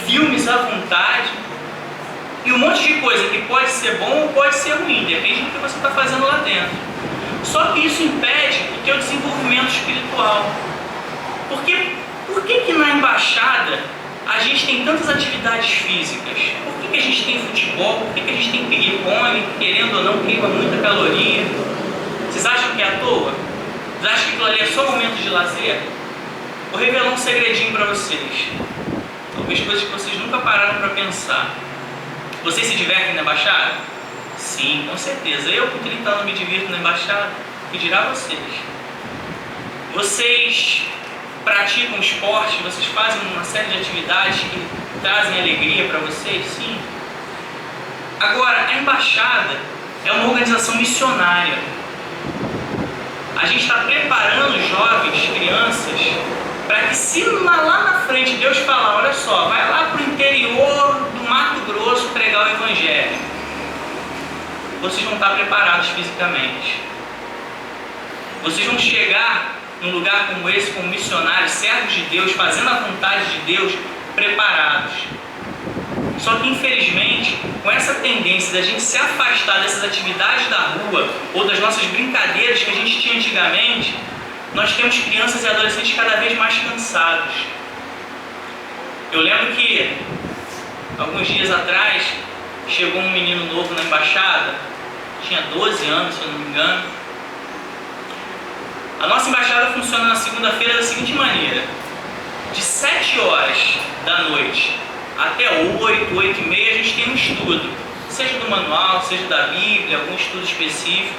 filmes à vontade e um monte de coisa que pode ser bom ou pode ser ruim, depende do que você está fazendo lá dentro. Só que isso impede o teu desenvolvimento espiritual. Por que na embaixada a gente tem tantas atividades físicas? Por que a gente tem futebol? Por que a gente tem ping-pong? Querendo ou não, queima muita caloria. Vocês acham que é à toa? Vocês acham que aquilo ali é só momento de lazer? Vou revelar um segredinho para vocês. Talvez coisas que vocês nunca pararam para pensar. Vocês se divertem na embaixada? Sim, com certeza. Eu com 30 anos me divirto na embaixada. Que dirá vocês? Vocês praticam esporte? Vocês fazem uma série de atividades que trazem alegria para vocês? Sim. Agora, a embaixada é uma organização missionária. A gente está preparando jovens, crianças, para que se lá na frente Deus falar, olha só, vai lá para o interior do Mato Grosso pregar o Evangelho, vocês vão estar preparados fisicamente. Vocês vão chegar num lugar como esse, como missionários, servos de Deus, fazendo a vontade de Deus, preparados. Só que infelizmente, com essa tendência da gente se afastar dessas atividades da rua ou das nossas brincadeiras que a gente tinha antigamente, nós temos crianças e adolescentes cada vez mais cansados. Eu lembro que alguns dias atrás chegou um menino novo na embaixada, tinha 12 anos, se eu não me engano. A nossa embaixada funciona na segunda-feira da seguinte maneira: de 7 horas da noite até 8, 8 e meia, a gente tem um estudo, seja do manual, seja da Bíblia, algum estudo específico.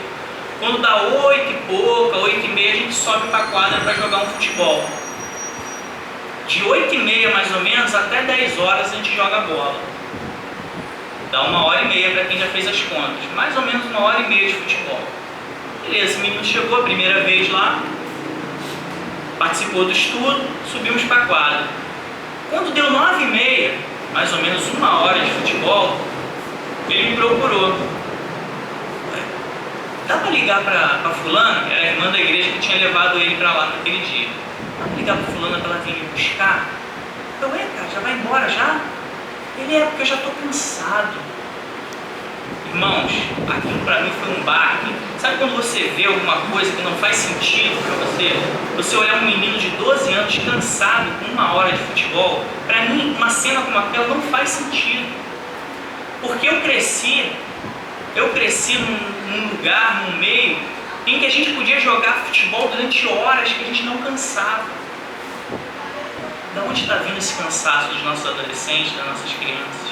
Quando dá 8 e pouca, 8 e meia, a gente sobe para a quadra para jogar um futebol. De 8 e meia mais ou menos até 10 horas a gente joga bola. Dá 1 hora e meia para quem já fez as contas, mais ou menos 1 hora e meia de futebol. Beleza, o menino chegou a primeira vez lá, participou do estudo, subimos para a quadra. Quando deu 9 e meia, mais ou menos 1 hora de futebol, ele me procurou. Dá para ligar para fulana, que era a irmã da igreja que tinha levado ele para lá naquele dia. Dá para ligar para fulana para ela vir me buscar? Eu, cara, já vai embora já? Ele, porque eu já estou cansado. Irmãos, aquilo para mim foi um baque. Sabe quando você vê alguma coisa que não faz sentido para você? Você olhar um menino de 12 anos cansado com 1 hora de futebol, para mim uma cena como aquela não faz sentido. Porque eu cresci num lugar, num meio, em que a gente podia jogar futebol durante horas que a gente não cansava. Da onde está vindo esse cansaço dos nossos adolescentes, das nossas crianças?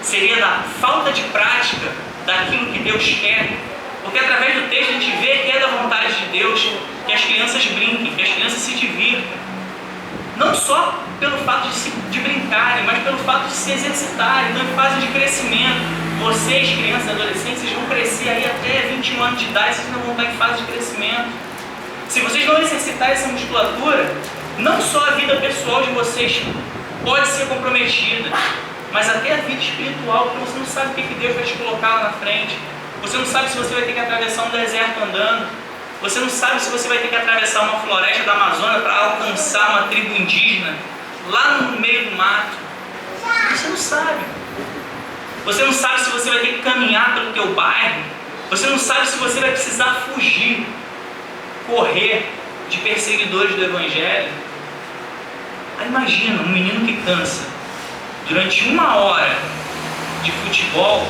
Seria da falta de prática daquilo que Deus quer, porque através do texto a gente vê que é da vontade de Deus que as crianças brinquem, que as crianças se divirtam, não só pelo fato de brincarem, mas pelo fato de se exercitarem. Então, em fase de crescimento, vocês, crianças e adolescentes, vocês vão crescer aí até 21 anos de idade, vocês não vão estar em fase de crescimento. Se vocês não exercitarem essa musculatura, não só a vida pessoal de vocês pode ser comprometida, mas até a vida espiritual, porque você não sabe o que Deus vai te colocar lá na frente. Você não sabe se você vai ter que atravessar um deserto andando. Você não sabe se você vai ter que atravessar uma floresta da Amazônia para alcançar uma tribo indígena lá no meio do mato. Você não sabe. Você não sabe se você vai ter que caminhar pelo teu bairro. Você não sabe se você vai precisar fugir, correr de perseguidores do Evangelho. Aí imagina um menino que cansa durante 1 hora de futebol,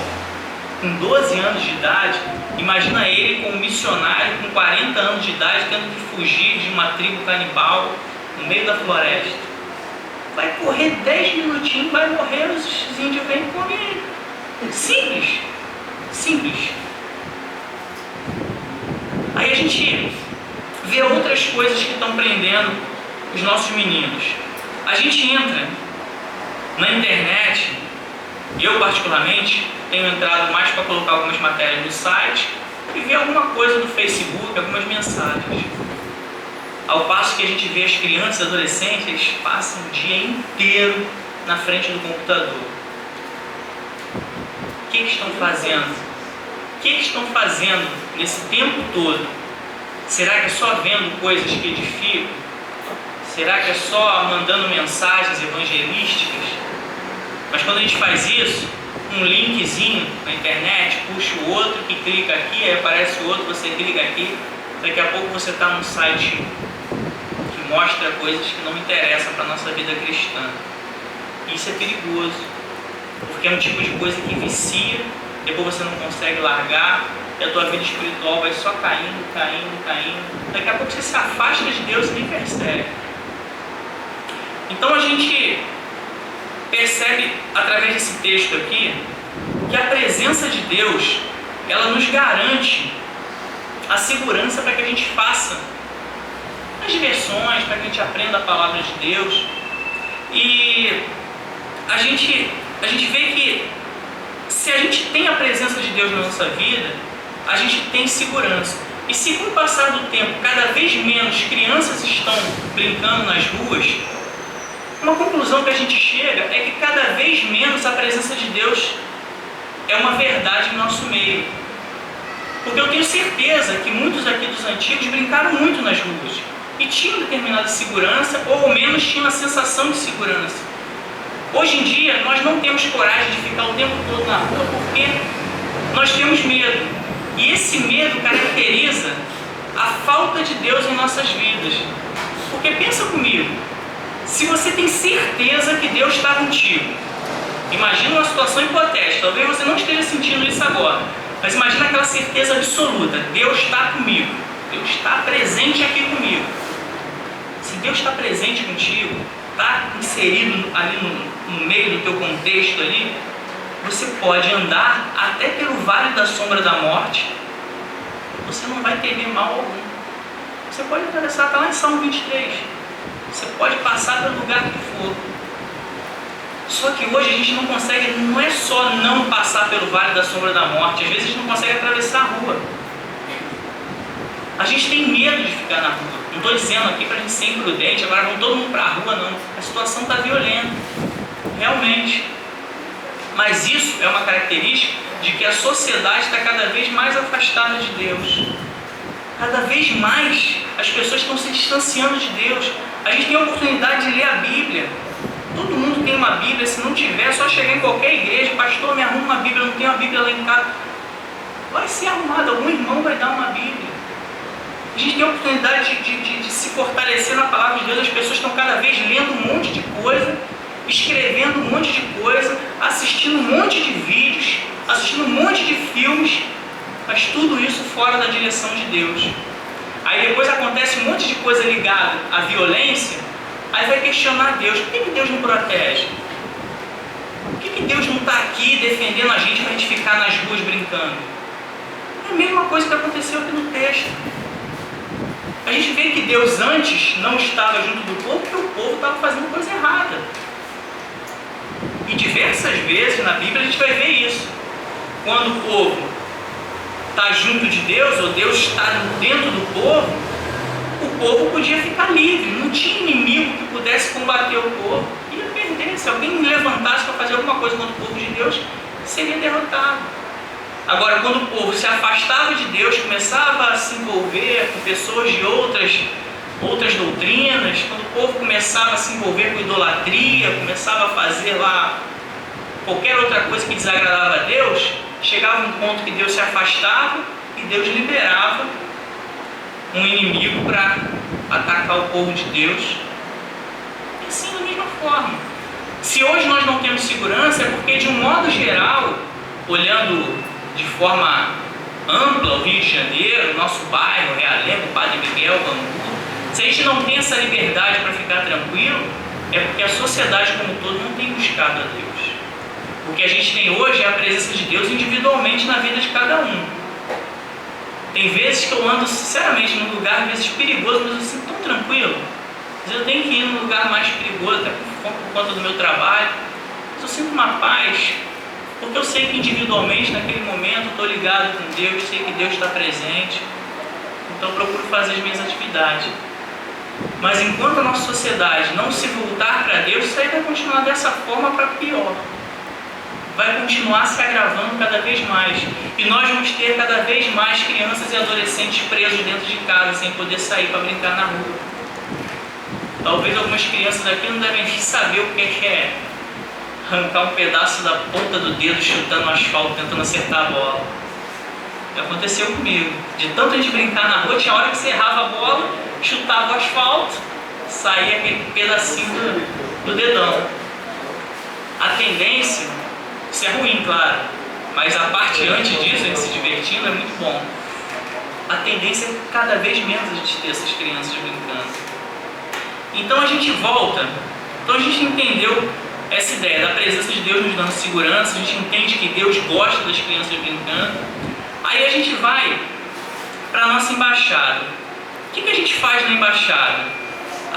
com 12 anos de idade. Imagina ele como missionário com 40 anos de idade, tendo que fugir de uma tribo canibal no meio da floresta. Vai correr 10 minutinhos, vai morrer, os índios vêm e comem ele. Simples. Simples. Aí a gente vê outras coisas que estão prendendo os nossos meninos. A gente entra na internet, eu particularmente tenho entrado mais para colocar algumas matérias no site e ver alguma coisa no Facebook, algumas mensagens. Ao passo que a gente vê as crianças e adolescentes, eles passam o dia inteiro na frente do computador. O que eles estão fazendo? O que eles estão fazendo nesse tempo todo? Será que é só vendo coisas que edificam? Será que é só mandando mensagens evangelísticas? Mas quando a gente faz isso, um linkzinho na internet, puxa o outro, que clica aqui, aí aparece o outro, você clica aqui, daqui a pouco você está num site que mostra coisas que não interessam para a nossa vida cristã. Isso é perigoso, porque é um tipo de coisa que vicia, depois você não consegue largar, e a tua vida espiritual vai só caindo. Daqui a pouco você se afasta de Deus e nem percebe. Então a gente percebe através desse texto aqui que a presença de Deus, ela nos garante a segurança para que a gente faça as diversões, para que a gente aprenda a palavra de Deus. E a gente vê que se a gente tem a presença de Deus na nossa vida, a gente tem segurança. E se com o passar do tempo cada vez menos crianças estão brincando nas ruas, uma conclusão que a gente chega é que cada vez menos a presença de Deus é uma verdade em nosso meio. Porque eu tenho certeza que muitos aqui dos antigos brincaram muito nas ruas e tinham determinada segurança, ou ao menos tinham a sensação de segurança. Hoje em dia nós não temos coragem de ficar o tempo todo na rua porque nós temos medo. E esse medo caracteriza a falta de Deus em nossas vidas. Porque pensa comigo, se você tem certeza que Deus está contigo, imagina uma situação hipotética, talvez você não esteja sentindo isso agora, mas imagina aquela certeza absoluta, Deus está comigo, Deus está presente aqui comigo. Se Deus está presente contigo, está inserido ali no meio do teu contexto ali, você pode andar até pelo vale da sombra da morte, você não vai temer mal algum. Você pode atravessar, está lá em Salmo 23, você pode passar pelo lugar que for. Só que hoje a gente não consegue, não é só não passar pelo vale da sombra da morte, às vezes a gente não consegue atravessar a rua. A gente tem medo de ficar na rua. Não estou dizendo aqui para a gente ser imprudente, agora vamos todo mundo para a rua, não. A situação está violenta, realmente. Mas isso é uma característica de que a sociedade está cada vez mais afastada de Deus. Cada vez mais as pessoas estão se distanciando de Deus. A gente tem a oportunidade de ler a Bíblia. Todo mundo tem uma Bíblia, se não tiver, é só chegar em qualquer igreja, pastor, me arruma uma Bíblia, eu não tenho uma Bíblia lá em casa. Vai ser arrumado, algum irmão vai dar uma Bíblia. A gente tem a oportunidade de se fortalecer na palavra de Deus, as pessoas estão cada vez lendo um monte de coisa, escrevendo um monte de coisa, assistindo um monte de vídeos, assistindo um monte de filmes, mas tudo isso fora da direção de Deus. Aí depois acontece um monte de coisa ligada à violência, aí vai questionar Deus. Por que Deus não protege? Por que Deus não está aqui defendendo a gente para a gente ficar nas ruas brincando? É a mesma coisa que aconteceu aqui no texto. A gente vê que Deus antes não estava junto do povo porque o povo estava fazendo coisa errada. E diversas vezes na Bíblia a gente vai ver isso. Quando o povo está junto de Deus, ou Deus está dentro do povo, o povo podia ficar livre, não tinha inimigo que pudesse combater o povo, ia perder. Se alguém levantasse para fazer alguma coisa contra o povo de Deus, seria derrotado. Agora, quando o povo se afastava de Deus, começava a se envolver com pessoas de outras doutrinas, quando o povo começava a se envolver com idolatria, começava a fazer lá qualquer outra coisa que desagradava a Deus, chegava um ponto que Deus se afastava e Deus liberava um inimigo para atacar o povo de Deus. E assim, da mesma forma. Se hoje nós não temos segurança, é porque, de um modo geral, olhando de forma ampla o Rio de Janeiro, nosso bairro, Realengo, Padre Miguel, Bangu, se a gente não tem essa liberdade para ficar tranquilo, é porque a sociedade como um todo não tem buscado a Deus. O que a gente tem hoje é a presença de Deus individualmente na vida de cada um. Tem vezes que eu ando sinceramente num lugar, às vezes perigoso, mas eu sinto tão tranquilo. Às vezes eu tenho que ir num lugar mais perigoso, até por conta do meu trabalho, mas eu sinto uma paz, porque eu sei que individualmente, naquele momento, eu estou ligado com Deus, sei que Deus está presente, então eu procuro fazer as minhas atividades. Mas enquanto a nossa sociedade não se voltar para Deus, isso aí vai continuar dessa forma para pior. Vai continuar se agravando cada vez mais. E nós vamos ter cada vez mais crianças e adolescentes presos dentro de casa, sem poder sair para brincar na rua. Talvez algumas crianças aqui não devem saber o que é arrancar um pedaço da ponta do dedo chutando o asfalto, tentando acertar a bola. Aconteceu comigo. De tanto a gente brincar na rua, tinha hora que você errava a bola, chutava o asfalto, saía aquele pedacinho do dedão. A tendência, isso é ruim, claro, mas a parte antes disso, a gente se divertindo, é muito bom. A tendência é cada vez menos a gente ter essas crianças brincando. Então a gente volta. Então a gente entendeu essa ideia da presença de Deus nos dando segurança, a gente entende que Deus gosta das crianças brincando. Aí a gente vai para a nossa embaixada. O que a gente faz na embaixada?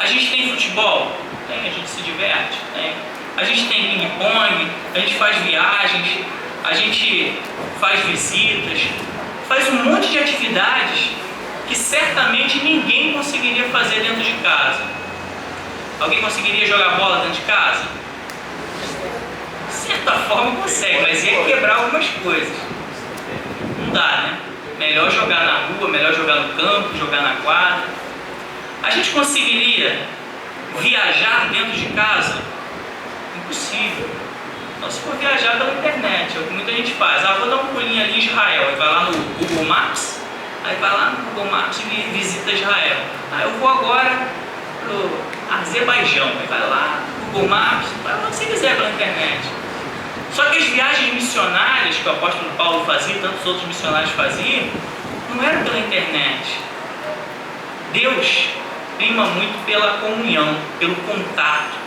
A gente tem futebol? Tem, a gente se diverte? Tem. A gente tem ping-pong, a gente faz viagens, a gente faz visitas, faz um monte de atividades que certamente ninguém conseguiria fazer dentro de casa. Alguém conseguiria jogar bola dentro de casa? De certa forma consegue, mas ia quebrar algumas coisas. Não dá, né? Melhor jogar na rua, melhor jogar no campo, jogar na quadra. A gente conseguiria viajar dentro de casa? Impossível. Então, se for viajar pela internet, é o que muita gente faz. Vou dar um pulinho ali em Israel. Aí vai lá no Google Maps, aí vai lá no Google Maps e visita Israel. Eu vou agora pro Azerbaijão. Aí vai lá no Google Maps, vai lá onde você quiser pela internet. Só que as viagens missionárias que o apóstolo Paulo fazia e tantos outros missionários faziam, não eram pela internet. Deus prima muito pela comunhão, pelo contato,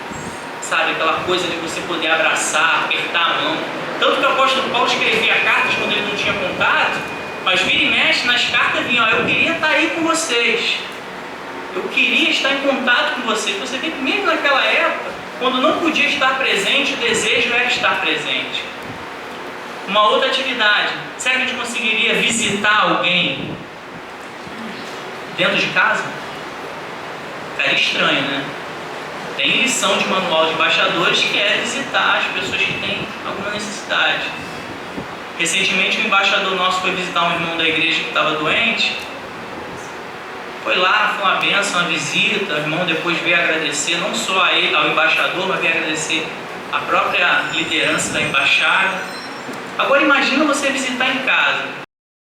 sabe? Aquela coisa de você poder abraçar, apertar a mão. Tanto que o apóstolo Paulo escrevia cartas quando ele não tinha contato, mas vira e mexe nas cartas vinha, eu queria estar aí com vocês. Eu queria estar em contato com vocês. Você vê que mesmo naquela época, quando não podia estar presente, o desejo era estar presente. Uma outra atividade. Será que a gente conseguiria visitar alguém dentro de casa? Ficaria estranho, né? Tem lição de manual de embaixadores que é visitar as pessoas que têm alguma necessidade. Recentemente, um embaixador nosso foi visitar um irmão da igreja que estava doente. Foi lá, foi uma bênção, uma visita. O irmão depois veio agradecer, não só a ele, ao embaixador, mas veio agradecer a própria liderança da embaixada. Agora imagina você visitar em casa.